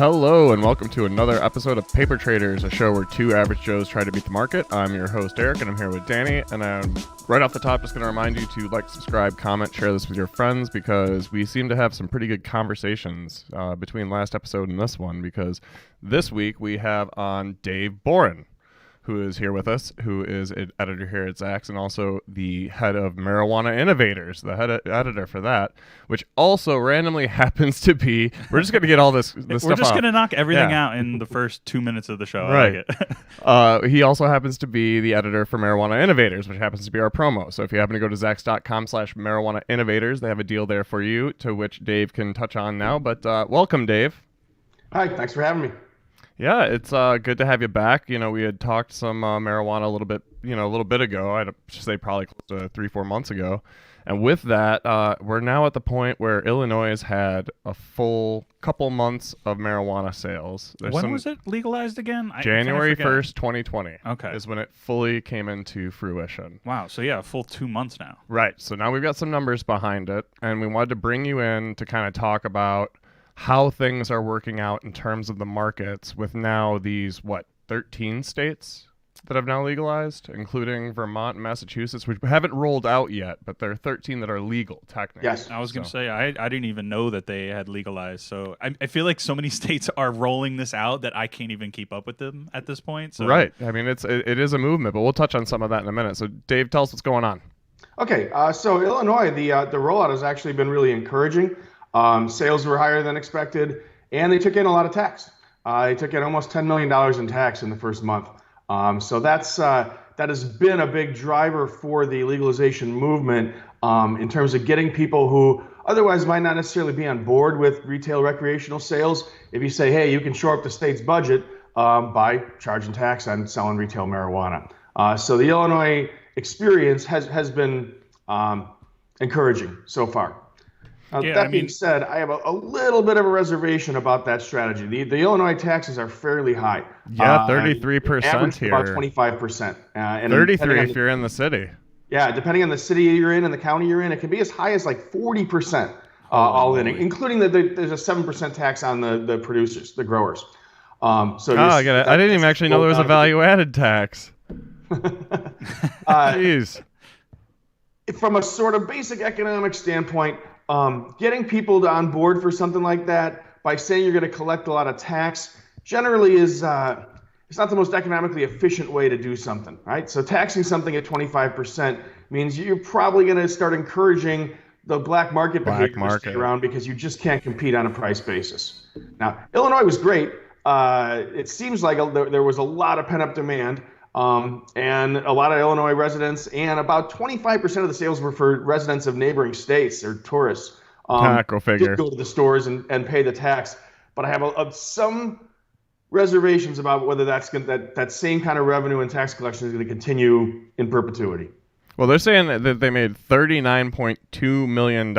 Hello and welcome to another episode of Paper Traders, a show where two average Joes try to beat the market. I'm your host Eric and I'm here with Danny, and I'm right off the top just going to remind you to like, subscribe, comment, share this with your friends, because we seem to have some pretty good conversations between last episode and this one, because this week we have on Dave Borun, who is here with us, who is an editor here at Zacks and also the head of Marijuana Innovators, the head editor for that, which also randomly happens to be, we're just going to get all this stuff We're just out. going to knock everything out in the first 2 minutes of the show. Right. I like it. He also happens to be the editor for Marijuana Innovators, which happens to be our promo. So if you happen to go to Zacks.com/Marijuana Innovators, they have a deal there for you, to which Dave can touch on now. But welcome, Dave. Hi, thanks for having me. Yeah, it's good to have you back. You know, we had talked some marijuana a little bit ago. I'd say probably close to 3-4 months ago. And with that, we're now at the point where Illinois has had a full couple months of marijuana sales. When was it legalized again? January 1st, 2020. Okay. Is when it fully came into fruition. Wow, so yeah, a full 2 months now. Right. So now we've got some numbers behind it, and we wanted to bring you in to kind of talk about how things are working out in terms of the markets with now these, 13 states that have now legalized, including Vermont and Massachusetts, which haven't rolled out yet, but there are 13 that are legal, technically. Yes. I was going to say, I didn't even know that they had legalized. So I feel like so many states are rolling this out that I can't even keep up with them at this point. So. Right. I mean, it is a movement, but we'll touch on some of that in a minute. So, Dave, tell us what's going on. Okay, so Illinois, the rollout has actually been really encouraging. Sales were higher than expected, and they took in a lot of tax. They took in almost $10 million in tax in the first month. So that has been a big driver for the legalization movement in terms of getting people who otherwise might not necessarily be on board with retail recreational sales. If you say, hey, you can shore up the state's budget by charging tax on selling retail marijuana. So the Illinois experience has been encouraging so far. Being said, I have a little bit of a reservation about that strategy. The Illinois taxes are fairly high. Yeah, 33% here. About 25%. 33 if you're in the city. Yeah, depending on the city you're in and the county you're in, it can be as high as like 40% all in, including there's a 7% tax on the producers, the growers. I get it. I didn't even actually know there was a value-added tax. Jeez. From a sort of basic economic standpoint, getting people on board for something like that by saying you're going to collect a lot of tax generally is it's not the most economically efficient way to do something, right? So taxing something at 25% means you're probably going to start encouraging the black market behavior to stay around, because you just can't compete on a price basis. Now, Illinois was great. It seems like there was a lot of pent-up demand. And a lot of Illinois residents, and about 25% of the sales were for residents of neighboring states or tourists. Go figure. Did go to the stores and pay the tax, but I have some reservations about whether that same kind of revenue and tax collection is going to continue in perpetuity. Well, they're saying that they made $39.2 million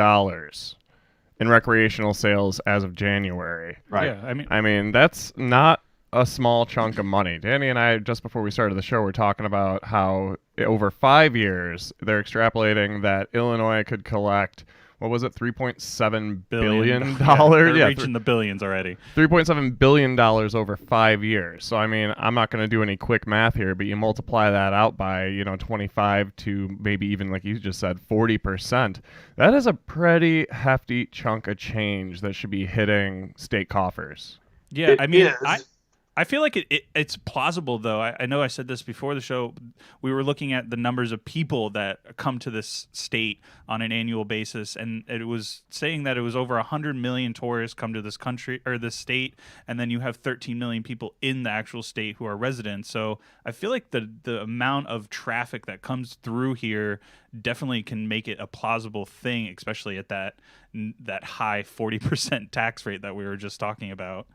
in recreational sales as of January. Right. Yeah, I mean that's not a small chunk of money. Danny and I, just before we started the show, were talking about how over 5 years they're extrapolating that Illinois could collect, what was it, $3.7 billion? They're reaching the billions already. $3.7 billion over 5 years. So, I mean, I'm not going to do any quick math here, but you multiply that out by, 25 to maybe even, like you just said, 40%. That is a pretty hefty chunk of change that should be hitting state coffers. Yeah, I mean, I feel like it's plausible, though. I know I said this before the show. We were looking at the numbers of people that come to this state on an annual basis, and it was saying that it was over 100 million tourists come to this country or this state, and then you have 13 million people in the actual state who are residents. So I feel like the amount of traffic that comes through here definitely can make it a plausible thing, especially at that high 40% tax rate that we were just talking about.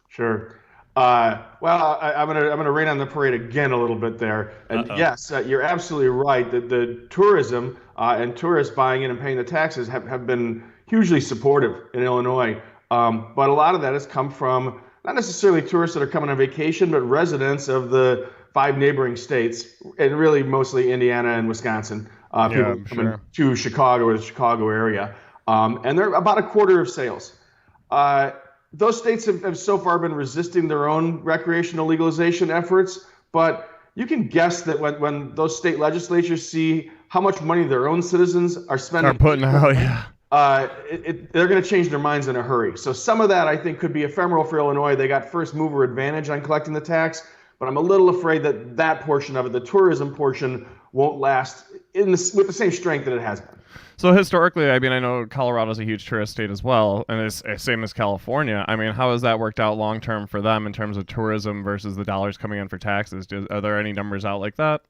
Sure. I'm gonna rain on the parade again a little bit there. And yes, you're absolutely right. The tourism and tourists buying in and paying the taxes have been hugely supportive in Illinois. But a lot of that has come from not necessarily tourists that are coming on vacation, but residents of the 5 neighboring states, and really mostly Indiana and Wisconsin. People coming to Chicago or the Chicago area. And they're about a quarter of sales. those states have so far been resisting their own recreational legalization efforts, but you can guess that when those state legislatures see how much money their own citizens are spending, putting out, yeah. They're going to change their minds in a hurry. So some of that, I think, could be ephemeral for Illinois. They got first mover advantage on collecting the tax, but I'm a little afraid that that portion of it, the tourism portion, won't last with the same strength that it has been. So historically, I mean, I know Colorado's a huge tourist state as well, and it's same as California. I mean, how has that worked out long term for them in terms of tourism versus the dollars coming in for taxes? Are there any numbers out like that?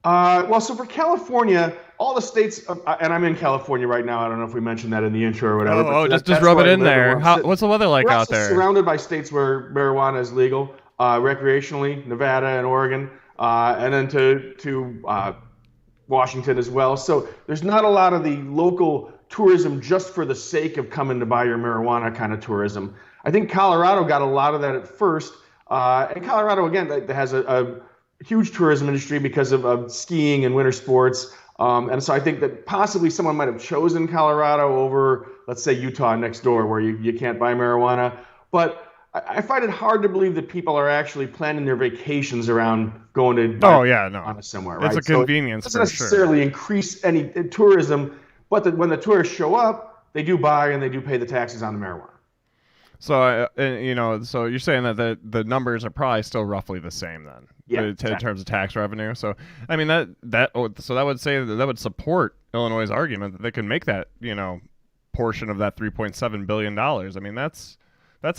Well, so for California, all the states, and I'm in California right now. I don't know if we mentioned that in the intro or whatever. Just rub it in there. What's the weather like out there? We're surrounded by states where marijuana is legal, recreationally, Nevada and Oregon, and then to Washington as well. So there's not a lot of the local tourism just for the sake of coming to buy your marijuana kind of tourism. I think Colorado got a lot of that at first. And Colorado, again, that has a huge tourism industry because of skiing and winter sports. And so I think that possibly someone might have chosen Colorado over, let's say, Utah next door, where you can't buy marijuana. But I find it hard to believe that people are actually planning their vacations around going to marijuana somewhere. Right? It's a convenience. So it doesn't necessarily increase any tourism, but when the tourists show up, they do buy and they do pay the taxes on the marijuana. So so you're saying that the numbers are probably still roughly the same then, in terms of tax revenue. So I mean that would say that would support Illinois' argument that they can make that portion of that $3.7 billion. I mean that's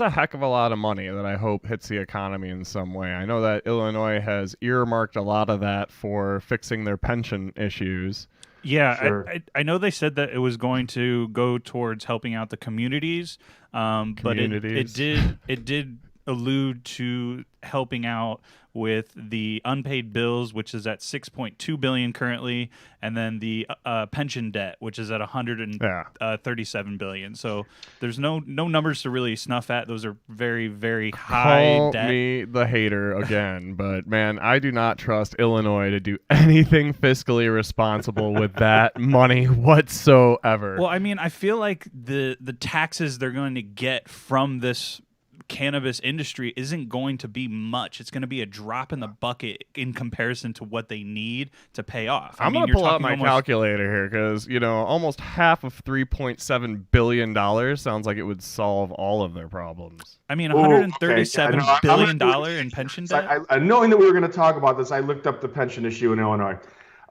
a heck of a lot of money that I hope hits the economy in some way. I know that Illinois has earmarked a lot of that for fixing their pension issues. Yeah, Sure. I know they said that it was going to go towards helping out the communities, but it did allude to helping out with the unpaid bills, which is at $6.2 billion currently, and then the pension debt, which is at $137 billion. So there's no numbers to really snuff at. Those are very, very high Call debt. me the hater again, but man, I do not trust Illinois to do anything fiscally responsible with that money whatsoever. Well, I mean, I feel like the taxes they're going to get from this cannabis industry isn't going to be much. It's going to be a drop in the bucket in comparison to what they need to pay off. I'm going to pull out my calculator here because, almost half of $3.7 billion sounds like it would solve all of their problems. I mean, $137 billion in pension debt? Knowing that we were going to talk about this, I looked up the pension issue in Illinois.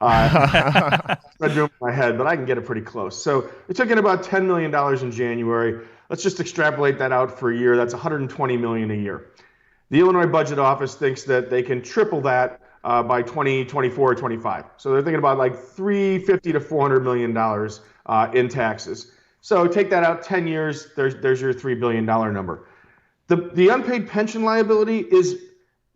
I do it in my head, but I can get it pretty close. So it took in about $10 million in January. Let's just extrapolate that out for a year. That's $120 million a year. The Illinois Budget Office thinks that they can triple that by 2024 or 25. So they're thinking about like $350 to $400 million in taxes. So take that out 10 years. There's your $3 billion number. The unpaid pension liability is,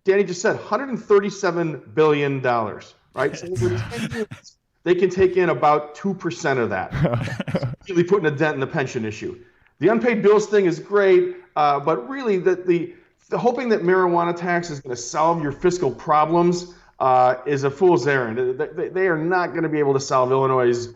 Danny just said, $137 billion. Right? So over 10 years, they can take in about 2% of that, really putting a dent in the pension issue. The unpaid bills thing is great, but really the hoping that marijuana tax is going to solve your fiscal problems is a fool's errand. They are not going to be able to solve Illinois'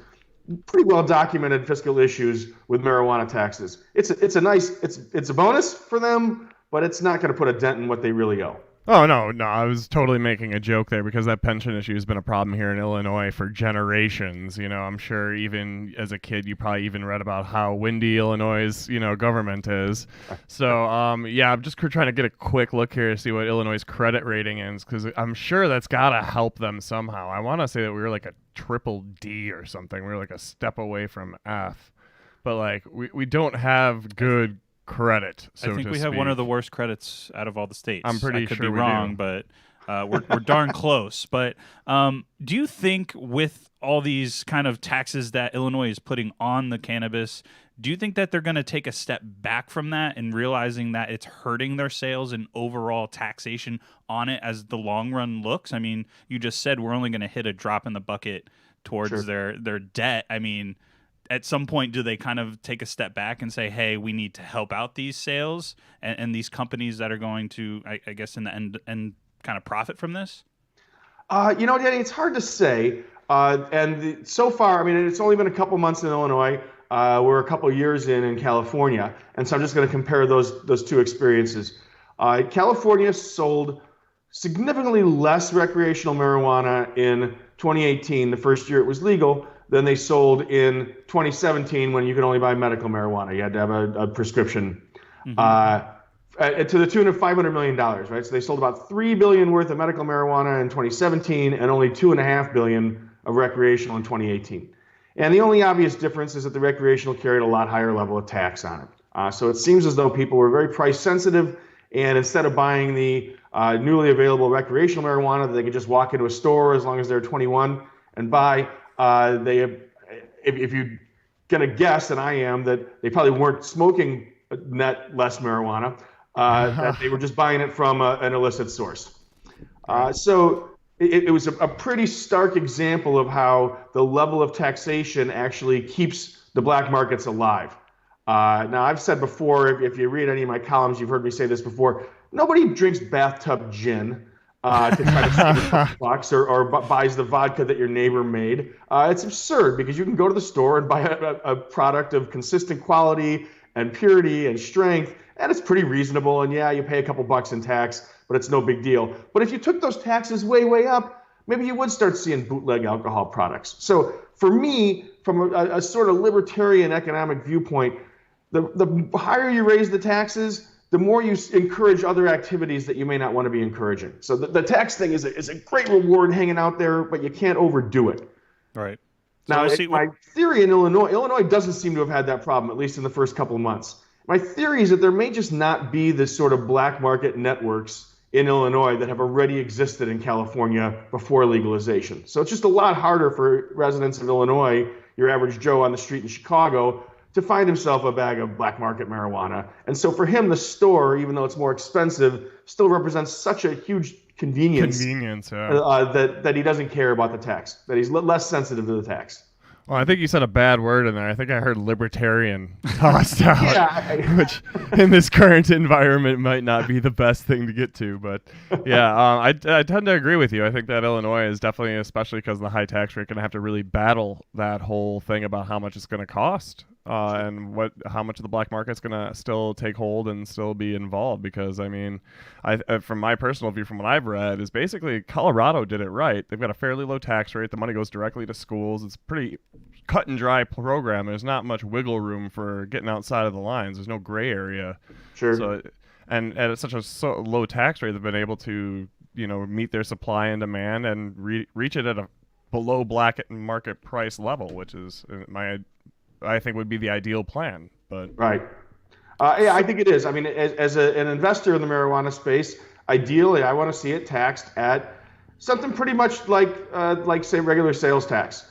pretty well documented fiscal issues with marijuana taxes. It's a bonus for them, but it's not going to put a dent in what they really owe. Oh, no, I was totally making a joke there because that pension issue has been a problem here in Illinois for generations. I'm sure even as a kid, you probably even read about how windy Illinois' government is. So, I'm just trying to get a quick look here to see what Illinois' credit rating is because I'm sure that's got to help them somehow. I want to say that we were like a triple D or something. We were like a step away from F. But, like, we don't have good credit. So I think we have one of the worst credits out of all the states. I'm pretty sure I could sure be we wrong, do. but we're darn close. But do you think with all these kind of taxes that Illinois is putting on the cannabis, do you think that they're going to take a step back from that and realizing that it's hurting their sales and overall taxation on it as the long run looks? I mean, you just said we're only going to hit a drop in the bucket towards their debt. I mean, at some point, do they kind of take a step back and say, hey, we need to help out these sales and these companies that are going to, I guess, in the end kind of profit from this? Danny, it's hard to say. So far, I mean, it's only been a couple months in Illinois. we're a couple years in California, and so I'm just going to compare those two experiences. California sold significantly less recreational marijuana in 2018, the first year it was legal, than they sold in 2017 when you could only buy medical marijuana. You had to have a prescription. To the tune of $500 million, right? So they sold about $3 billion worth of medical marijuana in 2017 and only $2.5 billion of recreational in 2018. And the only obvious difference is that the recreational carried a lot higher level of tax on it. So it seems as though people were very price sensitive, and instead of buying the newly available recreational marijuana that they could just walk into a store as long as they're 21 and buy, if you're gonna guess, and I am, that they probably weren't smoking net less marijuana, that they were just buying it from an illicit source. So it was a pretty stark example of how the level of taxation actually keeps the black markets alive. Now, I've said before, if you read any of my columns, you've heard me say this before, nobody drinks bathtub gin to try to save a couple bucks or buys the vodka that your neighbor made. It's absurd because you can go to the store and buy a product of consistent quality and purity and strength, and it's pretty reasonable. And yeah, you pay a couple bucks in tax, but it's no big deal. But if you took those taxes way, way up, maybe you would start seeing bootleg alcohol products. So for me, from a sort of libertarian economic viewpoint, the higher you raise the taxes, the more you encourage other activities that you may not want to be encouraging. So the tax thing is a great reward hanging out there, but you can't overdo it. Right. So Now, my theory in Illinois doesn't seem to have had that problem, at least in the first couple of months. My theory is that there may just not be this sort of black market networks in Illinois that have already existed in California before legalization. So it's just a lot harder for residents of Illinois, your average Joe on the street in Chicago, to find himself a bag of black market marijuana. And so for him, the store, even though it's more expensive, still represents such a huge convenience that he doesn't care about the tax, that he's less sensitive to the tax. Well, I think you said a bad word in there. I think I heard libertarian tossed out, which in this current environment might not be the best thing to get to. But yeah, I tend to agree with you. I think that Illinois is definitely, especially because of the high tax rate, going to have to really battle that whole thing about how much it's going to cost and how much of the black market's going to still take hold and still be involved. Because, I mean, from my personal view, from what I've read, is basically Colorado did it right. They've got a fairly low tax rate. The money goes directly to schools. It's pretty cut and dry program. There's not much wiggle room for getting outside of the lines. There's no gray area. Sure. So, and at such a low tax rate, they've been able to, meet their supply and demand and reach it at a below black market price level, which is I think would be the ideal plan. But right. Yeah, I think it is. I mean, as an investor in the marijuana space, ideally, I want to see it taxed at something pretty much like say regular sales tax.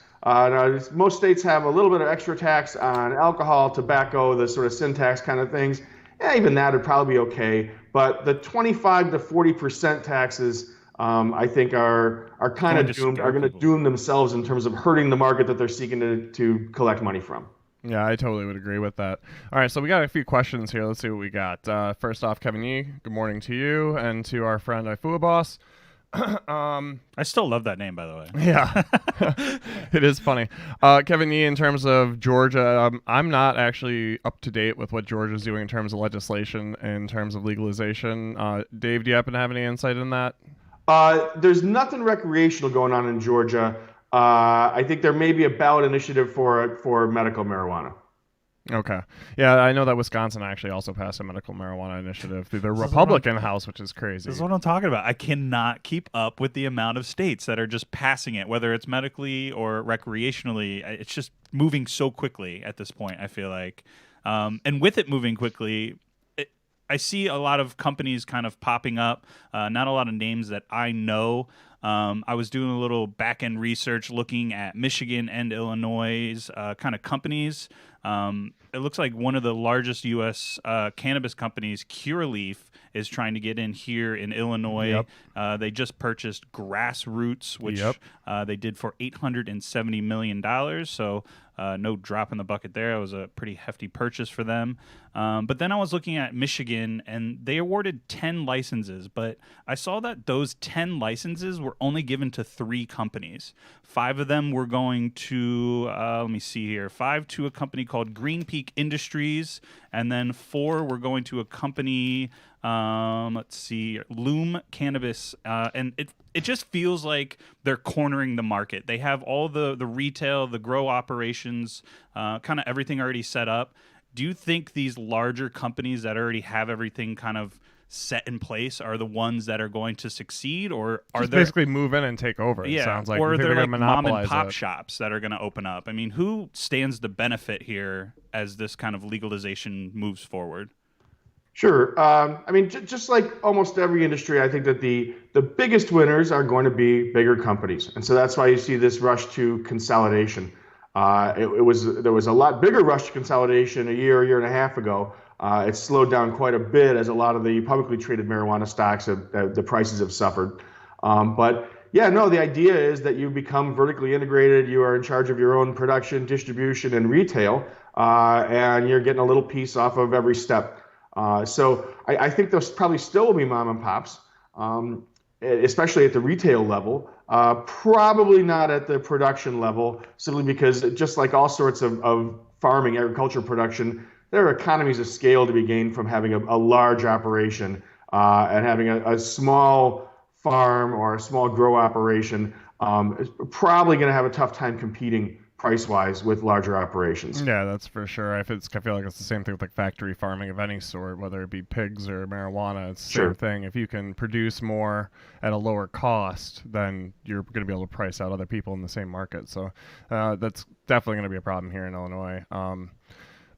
Most states have a little bit of extra tax on alcohol, tobacco, the sort of sin tax kind of things. Yeah, even that would probably be okay. But the 25 to 40% taxes, I think, are kind of doomed. Are going to doom themselves in terms of hurting the market that they're seeking to collect money from. Yeah, I totally would agree with that. All right, so we got a few questions here. Let's see what we got. First off, Kevin Yee, good morning to you and to our friend Ifua Boss. I still love that name, by the way. Yeah, it is funny. Kevin Yee, in terms of Georgia, I'm not actually up to date with what Georgia's doing in terms of legislation, in terms of legalization. Dave, do you happen to have any insight in that? There's nothing recreational going on in Georgia. I think there may be a ballot initiative for medical marijuana. Okay. Yeah, I know that Wisconsin actually also passed a medical marijuana initiative through the Republican House, which is crazy. This is what I'm talking about. I cannot keep up with the amount of states that are just passing it, whether it's medically or recreationally. It's just moving so quickly at this point, I feel like. And with it moving quickly, I see a lot of companies kind of popping up, not a lot of names that I know. I was doing a little back-end research looking at Michigan and Illinois' kind of companies. It looks like one of the largest U.S. Cannabis companies, Curaleaf, is trying to get in here in Illinois. Yep. They just purchased Grassroots, which they did for $870 million. So no drop in the bucket there. It was a pretty hefty purchase for them. But then I was looking at Michigan, and they awarded 10 licenses. But I saw that those 10 licenses were were only given to 3 companies. 5 of them were going to, let me see here, 5 to a company called Green Peak Industries, and then 4 were going to a company, let's see, Loom Cannabis, and it just feels like they're cornering the market. They have all the retail, the grow operations, kind of everything already set up. Do you think these larger companies that already have everything kind of set in place are the ones that are going to succeed, or are they basically move in and take over? It sounds like, or are there like mom and pop it? shops that are going to open up? I mean, who stands to benefit here as this kind of legalization moves forward? Sure. I mean, just like almost every industry, I think that the biggest winners are going to be bigger companies, and so that's why you see this rush to consolidation. There was a lot bigger rush to consolidation a year and a half ago. It's slowed down quite a bit as a lot of the publicly traded marijuana stocks the prices have suffered. But yeah, no, the idea is that you become vertically integrated. You are in charge of your own production, distribution, and retail, and you're getting a little piece off of every step. So I think there'll probably still be mom and pops, especially at the retail level. Probably not at the production level, simply because just like all sorts of farming, agriculture production, there are economies of scale to be gained from having a large operation and having a small farm or a small grow operation is probably going to have a tough time competing price-wise with larger operations. Yeah, that's for sure. I feel like it's the same thing with like factory farming of any sort, whether it be pigs or marijuana. It's the same thing. If you can produce more at a lower cost, then you're going to be able to price out other people in the same market. So that's definitely going to be a problem here in Illinois.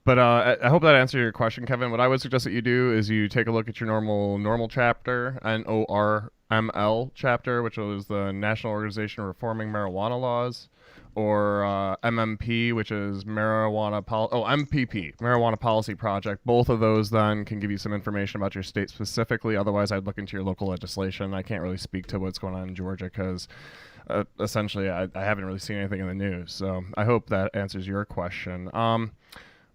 But I hope that answered your question, Kevin. What I would suggest that you do is you take a look at your normal chapter, NORML chapter, which is the National Organization Reforming Marijuana Laws, or MMP, which is MPP, Marijuana Policy Project. Both of those then can give you some information about your state specifically. Otherwise, I'd look into your local legislation. I can't really speak to what's going on in Georgia because essentially I haven't really seen anything in the news. So I hope that answers your question.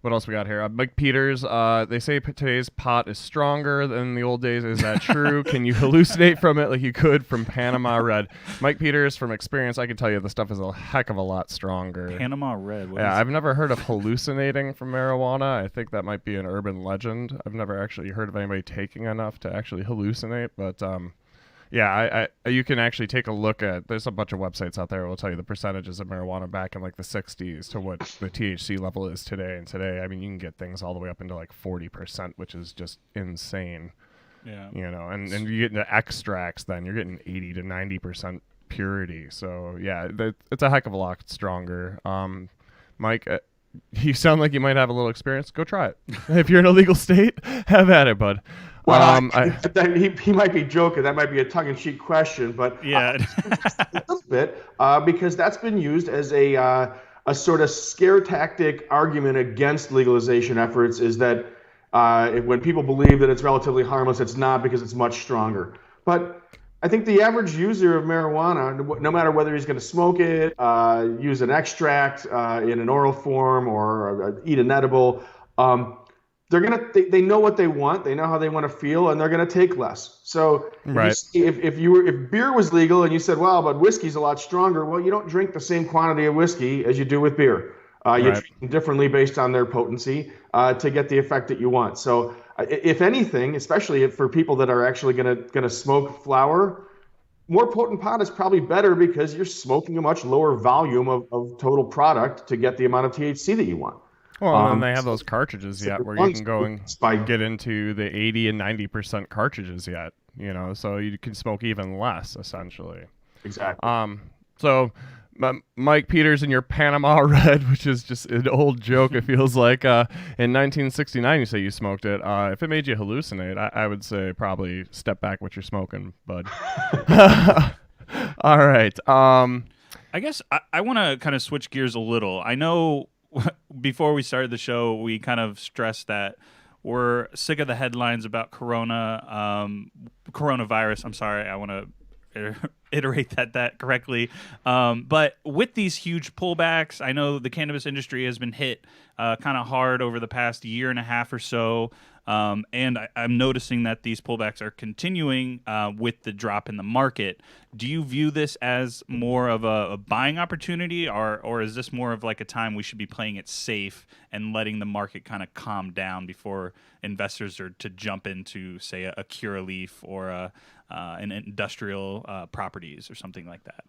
What else we got here? Mike Peters, they say today's pot is stronger than the old days. Is that true? Can you hallucinate from it like you could from Panama Red? Mike Peters, from experience, I can tell you the stuff is a heck of a lot stronger. Panama Red? Yeah, I've never heard of hallucinating from marijuana. I think that might be an urban legend. I've never actually heard of anybody taking enough to actually hallucinate, but yeah, you can actually take a look at, there's a bunch of websites out there that will tell you the percentages of marijuana back in like the 60s to what the THC level is today. And today, I mean, you can get things all the way up into like 40%, which is just insane. Yeah. You know, and you get into extracts, then you're getting 80 to 90% purity. So yeah, it's a heck of a lot stronger. Mike, you sound like you might have a little experience. Go try it. If you're in a legal state, have at it, bud. Well, he might be joking. That might be a tongue-in-cheek question, but yeah, a little bit because that's been used as a sort of scare tactic argument against legalization efforts. Is that when people believe that it's relatively harmless, it's not because it's much stronger. But I think the average user of marijuana, no matter whether he's going to smoke it, use an extract in an oral form, or eat an edible, they know what they want, they know how they want to feel, and they're going to take less. So right. if beer was legal and you said, well, but whiskey's a lot stronger, well, you don't drink the same quantity of whiskey as you do with beer. You treat them differently based on their potency to get the effect that you want. So if anything, especially for people that are actually going to smoke flower, more potent pot is probably better because you're smoking a much lower volume of total product to get the amount of THC that you want. Well, and they have those cartridges yet where you can go and get into the 80 and 90% cartridges yet, you know, so you can smoke even less, essentially. Exactly. So Mike Peters and your Panama Red, which is just an old joke, it feels like. In 1969, you say you smoked it. If it made you hallucinate, I would say probably step back what you're smoking, bud. All right. I guess I want to kind of switch gears a little. I know before we started the show, we kind of stressed that we're sick of the headlines about coronavirus. I'm sorry, I want to iterate that correctly. But with these huge pullbacks, I know the cannabis industry has been hit kind of hard over the past year and a half or so. And I'm noticing that these pullbacks are continuing with the drop in the market. Do you view this as more of a buying opportunity, or is this more of like a time we should be playing it safe and letting the market kind of calm down before investors are to jump into, say, a Curaleaf or an industrial properties or something like that?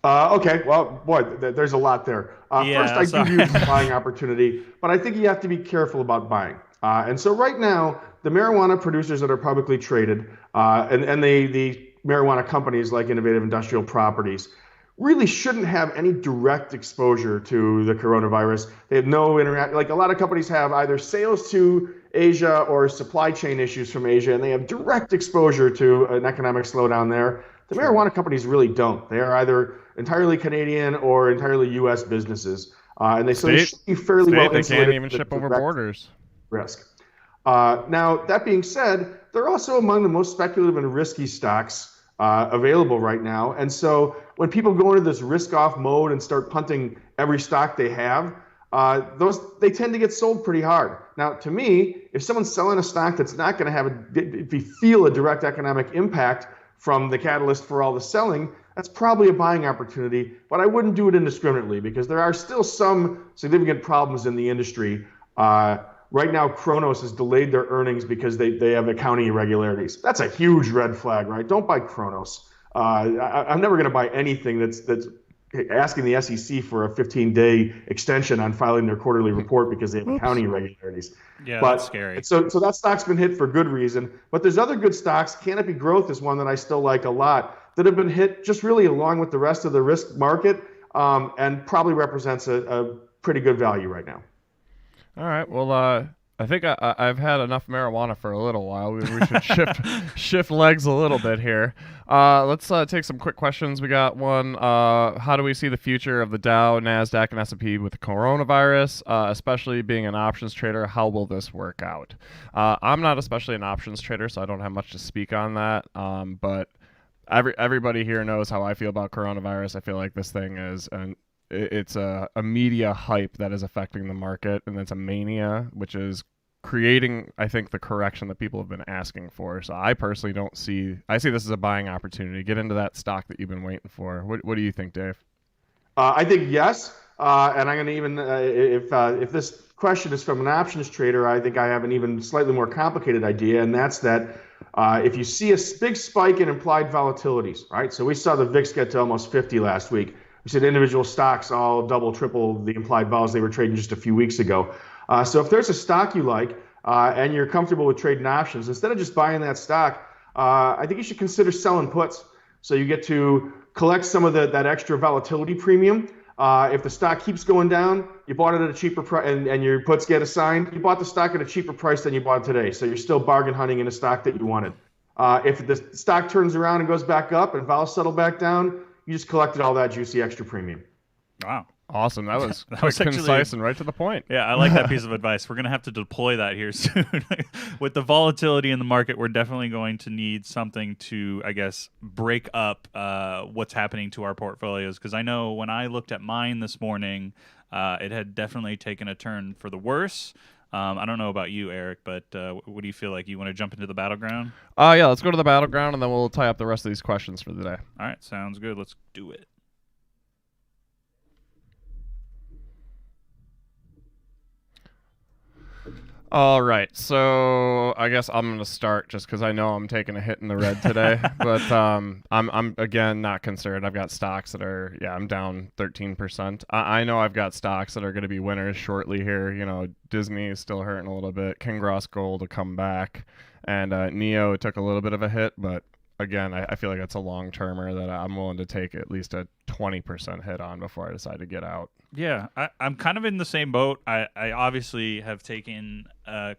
Okay, well, boy, there's a lot there. First, I do view it as a buying opportunity, but I think you have to be careful about buying. And so right now, the marijuana producers that are publicly traded and the marijuana companies like Innovative Industrial Properties really shouldn't have any direct exposure to the coronavirus. They have no like a lot of companies have either sales to Asia or supply chain issues from Asia, and they have direct exposure to an economic slowdown there. The marijuana companies really don't. They are either entirely Canadian or entirely U.S. businesses, and they should be fairly well insulated. They can't even ship over borders. Risk. Now, that being said, they're also among the most speculative and risky stocks available right now. And so when people go into this risk-off mode and start punting every stock they have, they tend to get sold pretty hard. Now, to me, if someone's selling a stock that's not going to have if you feel a direct economic impact from the catalyst for all the selling, that's probably a buying opportunity. But I wouldn't do it indiscriminately because there are still some significant problems in the industry. Right now, Cronos has delayed their earnings because they have accounting irregularities. That's a huge red flag, right? Don't buy Cronos. I'm never going to buy anything that's asking the SEC for a 15-day extension on filing their quarterly report because they have accounting irregularities. Yeah, but, that's scary. So that stock's been hit for good reason. But there's other good stocks. Canopy Growth is one that I still like a lot that have been hit just really along with the rest of the risk market and probably represents a pretty good value right now. All right. Well, I think I've had enough marijuana for a little while. We should shift legs a little bit here. Let's take some quick questions. We got one. How do we see the future of the Dow, NASDAQ, and S&P with the coronavirus, especially being an options trader? How will this work out? I'm not especially an options trader, so I don't have much to speak on that. But everybody here knows how I feel about coronavirus. I feel like this thing is it's a media hype that is affecting the market, and it's a mania, which is creating, I think, the correction that people have been asking for. So I personally I see this as a buying opportunity. Get into that stock that you've been waiting for. What do you think, Dave? I think yes, and I'm going to even, if this question is from an options trader, I think I have an even slightly more complicated idea, and that's that if you see a big spike in implied volatilities, right? So we saw the VIX get to almost 50 last week. We said individual stocks all double, triple the implied vols they were trading just a few weeks ago. So if there's a stock you like and you're comfortable with trading options, instead of just buying that stock, I think you should consider selling puts. So you get to collect some of that extra volatility premium. If the stock keeps going down, you bought it at a cheaper price and your puts get assigned, you bought the stock at a cheaper price than you bought it today. So you're still bargain hunting in a stock that you wanted. If the stock turns around and goes back up and vols settle back down, you just collected all that juicy extra premium. Wow. Awesome. That was quick, concise, and right to the point. Yeah, I like that piece of advice. We're going to have to deploy that here soon. With the volatility in the market, we're definitely going to need something to, I guess, break up what's happening to our portfolios. Because I know when I looked at mine this morning, it had definitely taken a turn for the worse. I don't know about you, Eric, but what do you feel like? You want to jump into the battleground? Yeah, let's go to the battleground, and then we'll tie up the rest of these questions for the day. All right, sounds good. Let's do it. All right, so I guess I'm going to start just because I know I'm taking a hit in the red today. But I'm again not concerned. I've got stocks that are, I'm down 13%. I know I've got stocks that are going to be winners shortly here. You know, Disney is still hurting a little bit. Kinross Gold will come back. And Neo took a little bit of a hit, but again, I feel like it's a long-termer that I'm willing to take at least a 20% hit on before I decide to get out. Yeah, I'm kind of in the same boat. I obviously have taken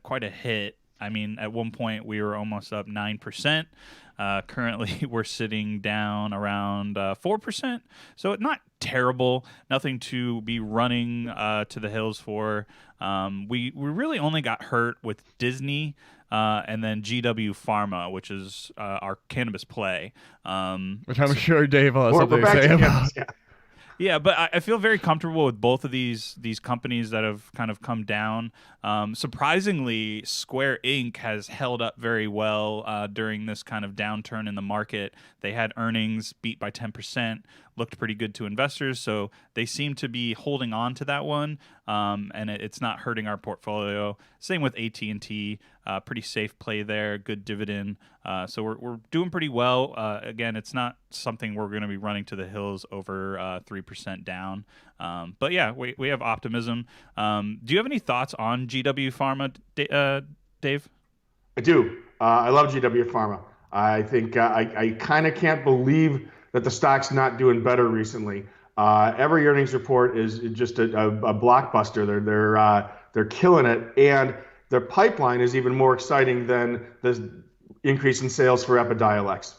quite a hit. I mean, at one point we were almost up 9%. Currently, we're sitting down around 4%. So not terrible. Nothing to be running to the hills for. We really only got hurt with Disney. and then GW Pharma, which is our cannabis play. Which I'm sure Dave will have something to back say to about. cannabis, yeah. Yeah, but I feel very comfortable with both of these companies that have kind of come down. Surprisingly, Square Inc. has held up very well during this kind of downturn in the market. They had earnings beat by 10%, looked pretty good to investors, so they seem to be holding on to that one, and it's not hurting our portfolio. Same with AT&T, pretty safe play there, good dividend. So we're doing pretty well. Again, it's not something we're going to be running to the hills over 3% down. But yeah, we have optimism. Do you have any thoughts on GW Pharma, Dave? I do. I love GW Pharma. I think I kind of can't believe that the stock's not doing better recently. Every earnings report is just a blockbuster. They're killing it, and their pipeline is even more exciting than the increase in sales for Epidiolex.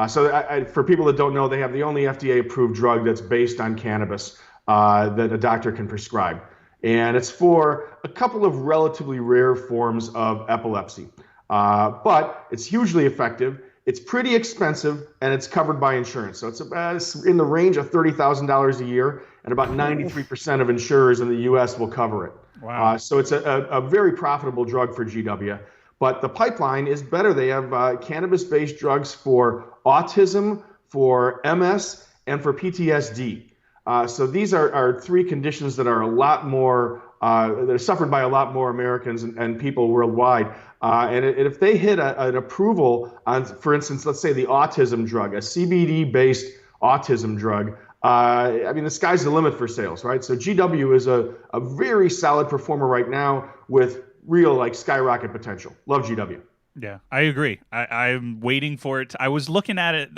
So for people that don't know, they have the only FDA-approved drug that's based on cannabis that a doctor can prescribe. And it's for a couple of relatively rare forms of epilepsy. But it's hugely effective, it's pretty expensive, and it's covered by insurance. So it's in the range of $30,000 a year, and about 93% of insurers in the U.S. will cover it. Wow. So it's a very profitable drug for GW. But the pipeline is better. They have cannabis-based drugs for autism, for MS, and for PTSD. So these are three conditions that are a lot more, that are suffered by a lot more Americans and people worldwide. And if they hit an approval on, for instance, let's say the autism drug, a CBD-based autism drug, I mean, the sky's the limit for sales, right? So GW is a very solid performer right now with real skyrocket potential. Love GW. Yeah, I agree. I'm waiting for it. I was looking at it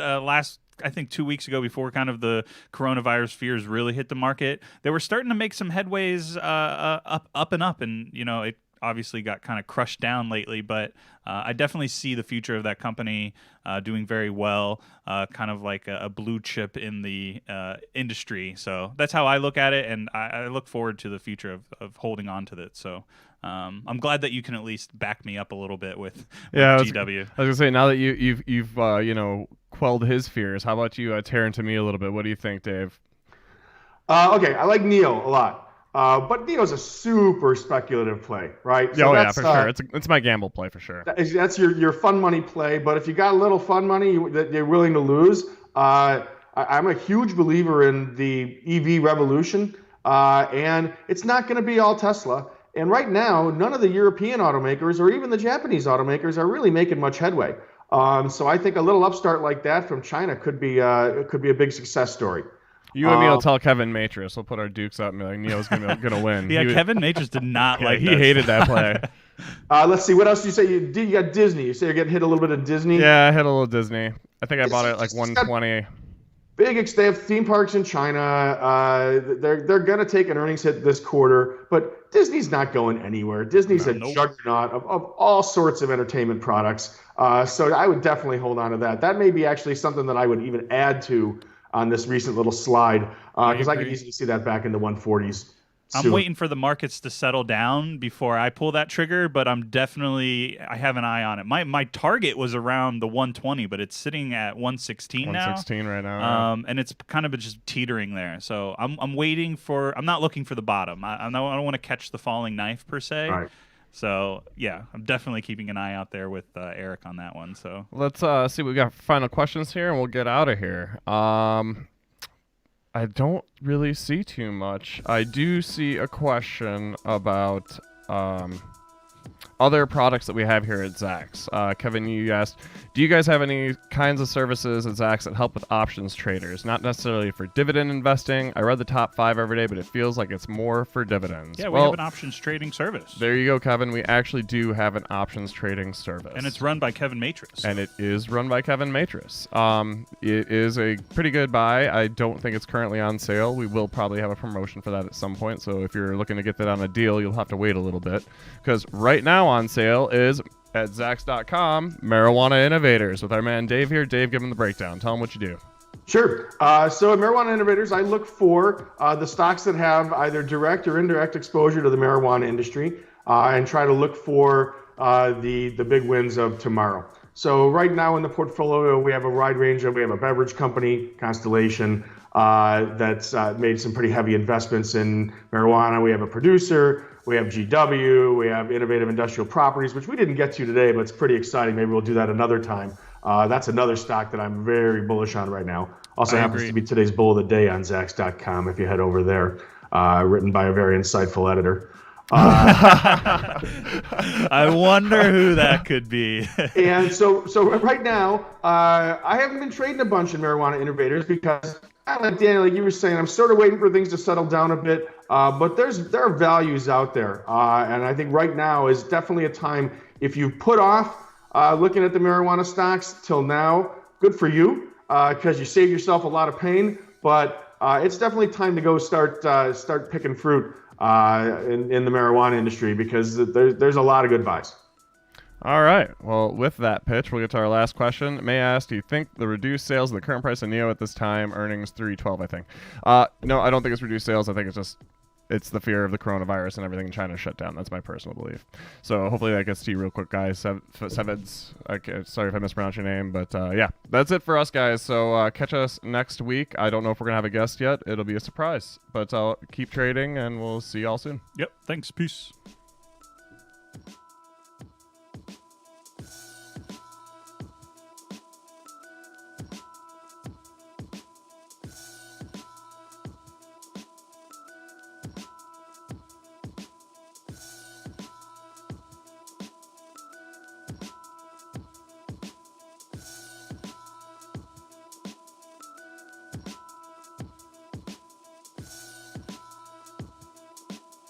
I think 2 weeks ago before kind of the coronavirus fears really hit the market. They were starting to make some headways up and up, and it obviously got kind of crushed down lately, but I definitely see the future of that company doing very well, kind of like a blue chip in the industry. So that's how I look at it, and I look forward to the future of holding on to it. So I'm glad that you can at least back me up a little bit with GW. I was gonna say, now that you've quelled his fears, how about you tear into me a little bit? What do you think, Dave? Okay, I like Neo a lot. But Neo's a super speculative play, right? So yeah, for sure. It's my gamble play for sure. That's your fun money play. But if you got a little fun money that you're willing to lose, I'm a huge believer in the EV revolution, and it's not going to be all Tesla. And right now, none of the European automakers or even the Japanese automakers are really making much headway. So I think a little upstart like that from China could be a big success story. You and me will tell Kevin Matris. We'll put our dukes up and be like, Neo's gonna win. Yeah, Kevin Matris did not like. He hated that play. Let's see. What else do you say? You got Disney. You say you're getting hit a little bit of Disney. Yeah, I hit a little Disney. I think I bought it at like 120. They have theme parks in China. They're gonna take an earnings hit this quarter, but Disney's not going anywhere. Disney's a juggernaut of all sorts of entertainment products. So I would definitely hold on to that. That may be actually something that I would even add to on this recent little slide, because I could easily see that back in the 140s. I'm waiting for the markets to settle down before I pull that trigger, but I have an eye on it. My target was around the 120, but it's sitting at 116 now. 116 right now. And it's kind of just teetering there. So I'm waiting for. I'm not looking for the bottom. I don't want to catch the falling knife per se. Right. So yeah, I'm definitely keeping an eye out there with Eric on that one. So let's see. We got final questions here, and we'll get out of here. I don't really see too much. I do see a question about other products that we have here at Zacks. Kevin, you asked, do you guys have any kinds of services at Zacks that help with options traders? Not necessarily for dividend investing. I read the top 5 every day, but it feels like it's more for dividends. Yeah, we have an options trading service. There you go, Kevin. We actually do have an options trading service. And it's run by Kevin Matris. And it is run by Kevin Matris. It is a pretty good buy. I don't think it's currently on sale. We will probably have a promotion for that at some point. So if you're looking to get that on a deal, you'll have to wait a little bit. Because right now on sale is at Zacks.com, Marijuana Innovators with our man Dave here. Dave, give him the breakdown. Tell him what you do. Sure. So at Marijuana Innovators, I look for the stocks that have either direct or indirect exposure to the marijuana industry, and try to look for the big wins of tomorrow. So right now in the portfolio, we have a wide range of, we have a beverage company, Constellation, that's made some pretty heavy investments in marijuana. We have a producer, we have GW, we have Innovative Industrial Properties, which we didn't get to today, but it's pretty exciting. Maybe we'll do that another time. That's another stock that I'm very bullish on right now. Also happens to be today's bull of the day on Zacks.com if you head over there, written by a very insightful editor. I wonder who that could be. And so right now, I haven't been trading a bunch in marijuana innovators because, like Daniel, like you were saying, I'm sort of waiting for things to settle down a bit. But there are values out there, and I think right now is definitely a time. If you put off looking at the marijuana stocks till now, good for you, because you saved yourself a lot of pain. But it's definitely time to go start picking fruit in the marijuana industry, because there's a lot of good buys. All right. Well, with that pitch, we'll get to our last question. May I ask, do you think the reduced sales of the current price of Neo at this time, earnings $3.12, I think? No, I don't think it's reduced sales. I think it's the fear of the coronavirus and everything in China shut down. That's my personal belief. So hopefully that gets to you real quick, guys. Seveds, okay, sorry if I mispronounced your name, but yeah, that's it for us, guys. So catch us next week. I don't know if we're going to have a guest yet. It'll be a surprise, but I'll keep trading, and we'll see y'all soon. Yep. Thanks. Peace.